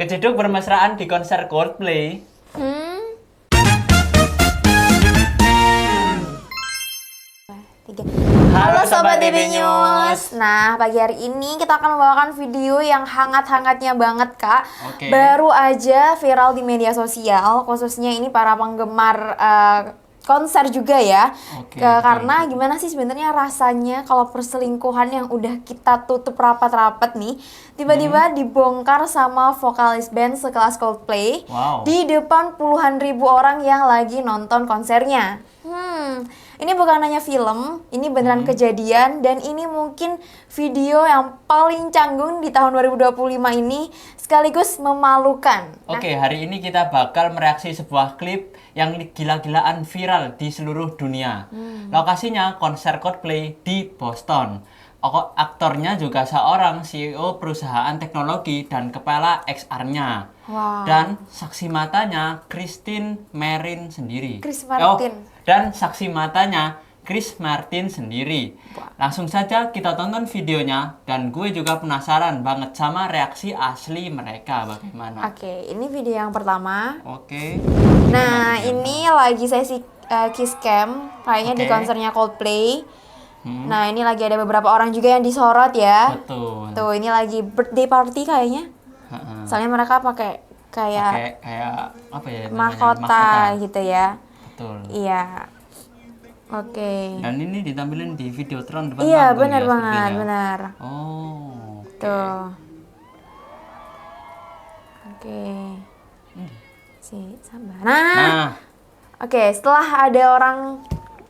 Kejeduk bermesraan di konser Coldplay. Tiga. Halo Sobat DB News. Nah, pagi hari ini kita akan membawakan video yang hangat-hangatnya banget, Kak. Oke. Baru aja viral di media sosial, khususnya ini para penggemar konser juga ya. Oke, Karena betul. gimana sih sebenarnya rasanya kalau perselingkuhan yang udah kita tutup rapat-rapat nih, tiba-tiba dibongkar sama vokalis band sekelas Coldplay Wow. di depan puluhan ribu orang yang lagi nonton konsernya. Ini bukan hanya film, ini beneran kejadian dan ini mungkin video yang paling canggung di tahun 2025 ini sekaligus memalukan. Oke, hari ini kita bakal mereaksi sebuah klip yang gila-gilaan viral di seluruh dunia. Lokasinya konser Coldplay di Boston. Aktornya juga seorang CEO perusahaan teknologi dan kepala XR-nya. Wow. Dan saksi matanya Christine Marin sendiri. Chris Martin. Dan saksi matanya Chris Martin sendiri. Langsung saja kita tonton videonya dan gue juga penasaran banget sama reaksi asli mereka bagaimana. Oke, ini video yang pertama. Oke. Nah, ini lagi sesi kiss cam, kayaknya di Oke. konsernya Coldplay. Nah, ini lagi ada beberapa orang juga yang disorot ya. Betul. Tuh, ini lagi birthday party kayaknya. Heeh. Soalnya mereka pakai kayak Kayak apa ya namanya? mahkota gitu ya. Betul. Iya. Oke. Dan ini ditampilin di Videotron depan Iya, panggung benar ya, banget, sepertinya. benar. Oh. Tuh. Oke. Sabar. Nah, Oke, setelah ada orang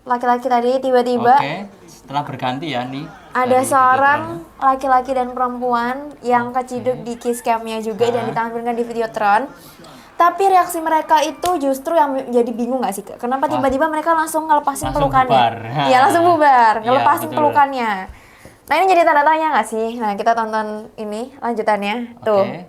laki-laki tadi tiba-tiba oke. Setelah berganti ya nih. ada dari seorang Videotron. laki-laki dan perempuan yang keciduk di kiss cam-nya juga dan ditampilkan di Videotron. Tapi reaksi mereka itu justru yang jadi bingung gak sih, Kak? Kenapa tiba-tiba mereka langsung ngelepasin Langsung pelukannya? bubar. Iya, langsung bubar, Iya, ngelepasin betul. pelukannya. Nah, ini jadi tanda tanya gak sih? Nah, kita tonton ini lanjutannya. Tuh. Oke.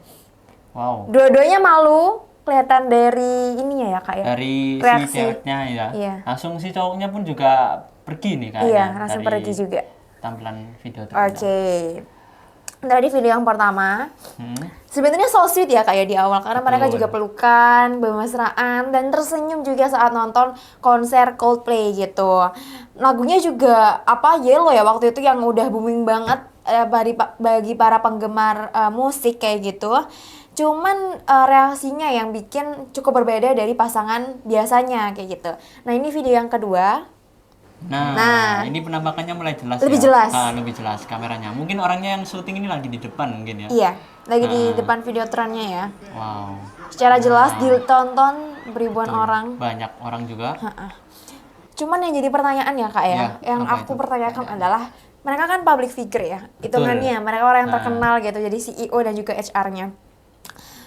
Wow. Dua-duanya malu, kelihatan dari ininya ya, Kak ya? Dari Reaksi. si ceweknya ya. Iya. Langsung si cowoknya pun juga pergi nih kayaknya. Iya, langsung dari pergi juga. Tampilan video Oke. Dari video yang pertama, Hmm. sebenarnya so sweet ya kayak di awal karena mereka Betul. juga pelukan, bermesraan dan tersenyum juga saat nonton konser Coldplay gitu. Lagunya juga Yellow ya waktu itu yang udah booming banget bagi para penggemar musik kayak gitu. Cuman reaksinya yang bikin cukup berbeda dari pasangan biasanya kayak gitu. Nah, ini video yang kedua. Nah, ini penampakannya mulai jelas Lebih ya. jelas. Lebih jelas kameranya. Mungkin orangnya yang syuting ini lagi di depan mungkin ya. Iya, lagi di depan Videotronnya ya. Wow. Secara jelas ditonton beribuan Betul. orang. Banyak orang juga. Cuman yang jadi pertanyaan ya Kak ya, Ya, yang apa aku itu? pertanyakan adalah mereka kan public figure ya, Betul. hitungannya mereka orang yang Nah. terkenal gitu, jadi CEO dan juga HR-nya.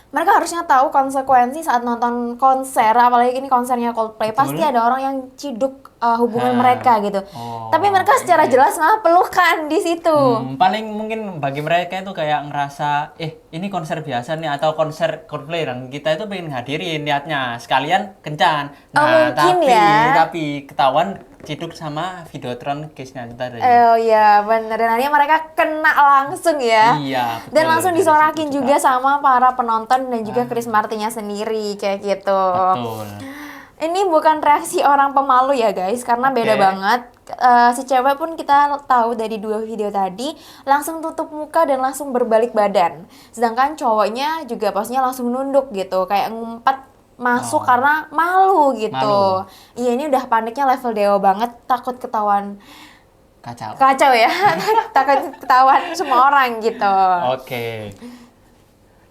Mereka harusnya tahu konsekuensi saat nonton konser, apalagi ini konsernya Coldplay, pasti ada orang yang ciduk hubungan mereka gitu. Oh, Tapi mereka secara iya. jelas malah pelukan di situ. Paling mungkin bagi mereka itu kayak ngerasa ini konser biasa nih atau konser Coldplay dan kita itu pengen hadirin niatnya sekalian kencan. Mungkin ya. tapi ketahuan ciduk sama Videotron case-nya itu tadi. Oh iya bener, dan akhirnya mereka kena langsung ya. Iya, betul. Dan langsung Dari disorakin situ juga sama para penonton dan juga Chris Martinnya sendiri kayak gitu. Betul. Ini bukan reaksi orang pemalu ya guys, karena beda Oke. banget. Si cewek pun kita tahu dari dua video tadi langsung tutup muka dan langsung berbalik badan. Sedangkan cowoknya juga pastinya langsung nunduk gitu, kayak ngumpet masuk karena malu gitu. Malu. Iya, ini udah paniknya level dewa banget, takut ketahuan Kacau. ya. Takut ketahuan semua orang gitu. Oke.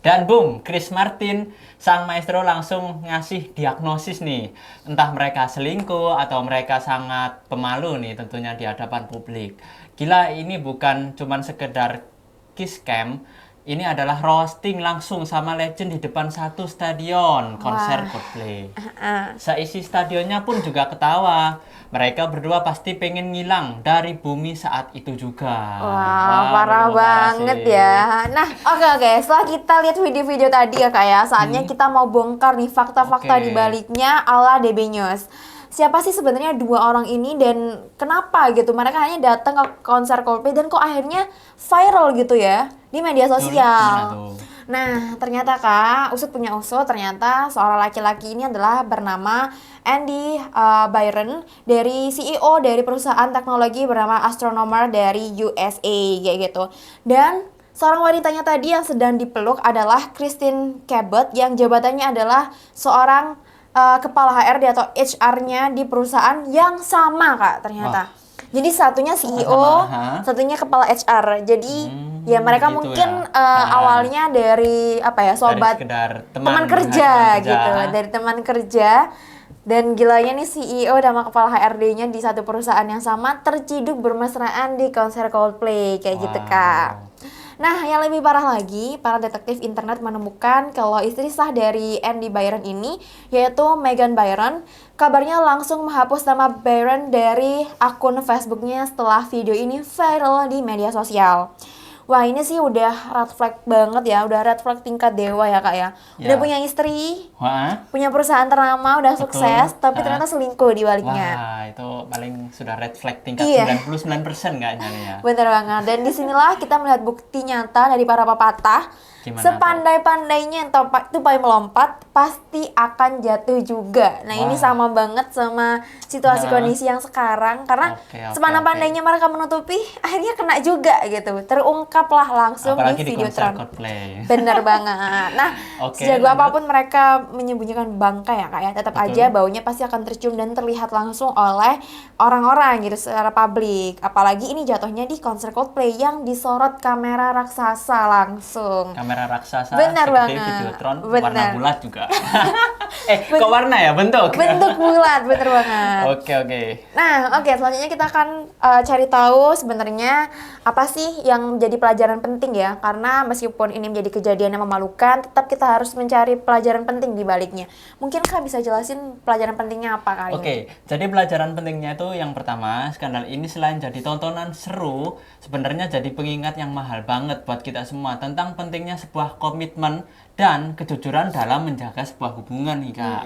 Dan boom, Chris Martin, sang maestro langsung ngasih diagnosis nih. Entah mereka selingkuh atau mereka sangat pemalu nih tentunya di hadapan publik. Gila, ini bukan cuman sekedar kiss cam, ini adalah roasting langsung sama legend di depan satu stadion konser Coldplay. Seisi stadionnya pun juga ketawa. Mereka berdua pasti pengen ngilang dari bumi saat itu juga. Wah, parah bener-bener banget sih. ya. Nah, oke. Setelah kita lihat video-video tadi ya Kak ya, saatnya kita mau bongkar nih fakta-fakta Oke. di baliknya ala DB News. Siapa sih sebenarnya dua orang ini dan kenapa gitu mereka hanya datang ke konser Coldplay dan kok akhirnya viral gitu ya di media Betul, sosial. gimana tuh? Nah, ternyata Kak, usut punya usut, ternyata seorang laki-laki ini adalah bernama Andy Byron, dari CEO dari perusahaan teknologi bernama Astronomer dari USA kayak gitu. Dan seorang wanitanya tadi yang sedang dipeluk adalah Christine Cabot yang jabatannya adalah seorang kepala HRD atau HR-nya di perusahaan yang sama Kak ternyata. Jadi satunya CEO, Sama, satunya kepala HR. Jadi ya mereka gitu mungkin ya. awalnya dari apa ya, sobat Dari sekedar teman teman kerja kerja. gitu, dari teman kerja. Dan gilanya nih CEO sama kepala HRD-nya di satu perusahaan yang sama terciduk bermesraan di konser Coldplay kayak gitu Kak. Wow. Nah, yang lebih parah lagi, para detektif internet menemukan kalau istri sah dari Andy Byron ini, yaitu Megan Byron, kabarnya langsung menghapus nama Byron dari akun Facebooknya setelah video ini viral di media sosial. Wah, ini sih udah red flag banget ya, udah red flag tingkat dewa ya Kak ya. Udah Ya. punya istri, Wah, punya perusahaan ternama, udah betul. sukses, tapi ternyata selingkuh di baliknya. Wah, itu paling sudah red flag tingkat Iya. 99% kayaknya nih ya. Bener banget. Dan disinilah kita melihat bukti nyata dari para pepatah. Gimana Sepandai-pandainya yang tupai melompat, pasti akan jatuh juga. Nah, ini Wah. sama banget sama situasi Nah. kondisi yang sekarang. Karena Oke, sepandai-pandainya mereka menutupi, akhirnya kena juga gitu. Terungkaplah langsung Apalagi di di video konser tren. Bener. Bener banget. Nah, Oke, sejago lanjut. apapun mereka menyembunyikan bangkai ya Kak ya, tetap Betul. aja baunya pasti akan tercium dan terlihat langsung oleh orang-orang gitu secara publik. Apalagi ini jatuhnya di konser Coldplay yang disorot kamera raksasa langsung. Kamera raksasa Benar seperti banget. Videotron Benar. warna bulat juga. Kok warna ya? Bentuk? Bentuk bulat, bener banget. Oke. Nah, oke, selanjutnya kita akan cari tahu sebenarnya apa sih yang menjadi pelajaran penting ya. Karena meskipun ini menjadi kejadian yang memalukan, tetap kita harus mencari pelajaran penting di baliknya. Mungkin Kak bisa jelasin pelajaran pentingnya apa kali ini? Oke, jadi pelajaran pentingnya itu yang pertama, skandal ini selain jadi tontonan seru, sebenarnya jadi pengingat yang mahal banget buat kita semua tentang pentingnya sebuah komitmen dan kejujuran dalam menjaga sebuah hubungan nih Kak.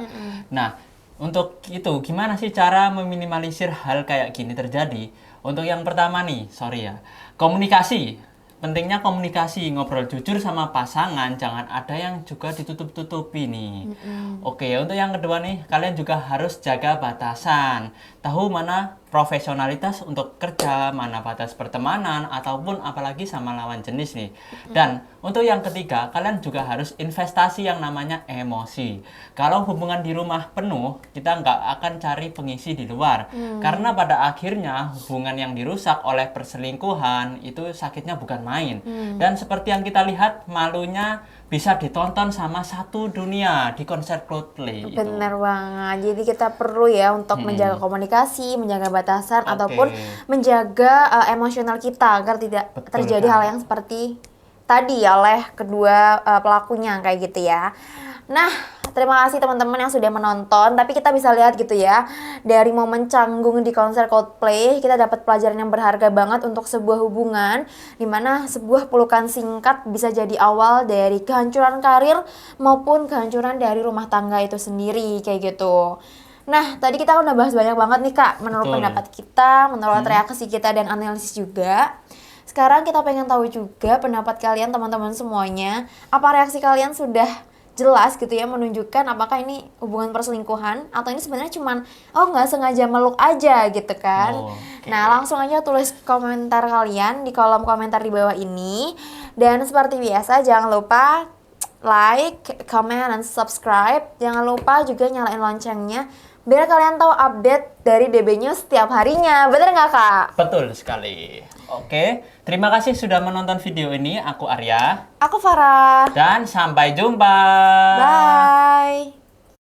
Nah, untuk itu gimana sih cara meminimalisir hal kayak gini terjadi? Untuk yang pertama nih, sorry ya, komunikasi. Pentingnya komunikasi, ngobrol jujur sama pasangan, jangan ada yang juga ditutup-tutupi nih. Oke, untuk yang kedua nih, kalian juga harus jaga batasan. Tahu mana profesionalitas untuk kerja, mana batas pertemanan, ataupun apalagi sama lawan jenis nih. Dan untuk yang ketiga, kalian juga harus investasi yang namanya emosi. Kalau hubungan di rumah penuh, kita nggak akan cari pengisi di luar. Karena pada akhirnya hubungan yang dirusak oleh perselingkuhan itu sakitnya bukan main. Dan seperti yang kita lihat, malunya bisa ditonton sama satu dunia di konser Coldplay itu. Bener banget. Jadi kita perlu ya untuk menjaga komunikasi, menjaga batasan, Oke. ataupun menjaga emosional kita agar tidak Betul, terjadi Kak. hal yang seperti tadi oleh kedua pelakunya kayak gitu ya. Nah, terima kasih teman-teman yang sudah menonton. Tapi kita bisa lihat gitu ya, dari momen canggung di konser Coldplay, kita dapat pelajaran yang berharga banget untuk sebuah hubungan, dimana sebuah pelukan singkat bisa jadi awal dari kehancuran karir maupun kehancuran dari rumah tangga itu sendiri kayak gitu. Nah, tadi kita udah bahas banyak banget nih Kak, menurut Betul. pendapat kita, menurut reaksi kita dan analisis juga. Sekarang kita pengen tahu juga pendapat kalian teman-teman semuanya. Apa reaksi kalian sudah jelas gitu ya menunjukkan apakah ini hubungan perselingkuhan atau ini sebenarnya cuman nggak sengaja meluk aja gitu kan. Oke. Nah, langsung aja tulis komentar kalian di kolom komentar di bawah ini. Dan seperti biasa jangan lupa like, comment, dan subscribe. Jangan lupa juga nyalain loncengnya biar kalian tahu update dari DB News setiap harinya. Bener nggak Kak? Betul sekali. Oke, terima kasih sudah menonton video ini. Aku Arya. Aku Farah. Dan sampai jumpa. Bye.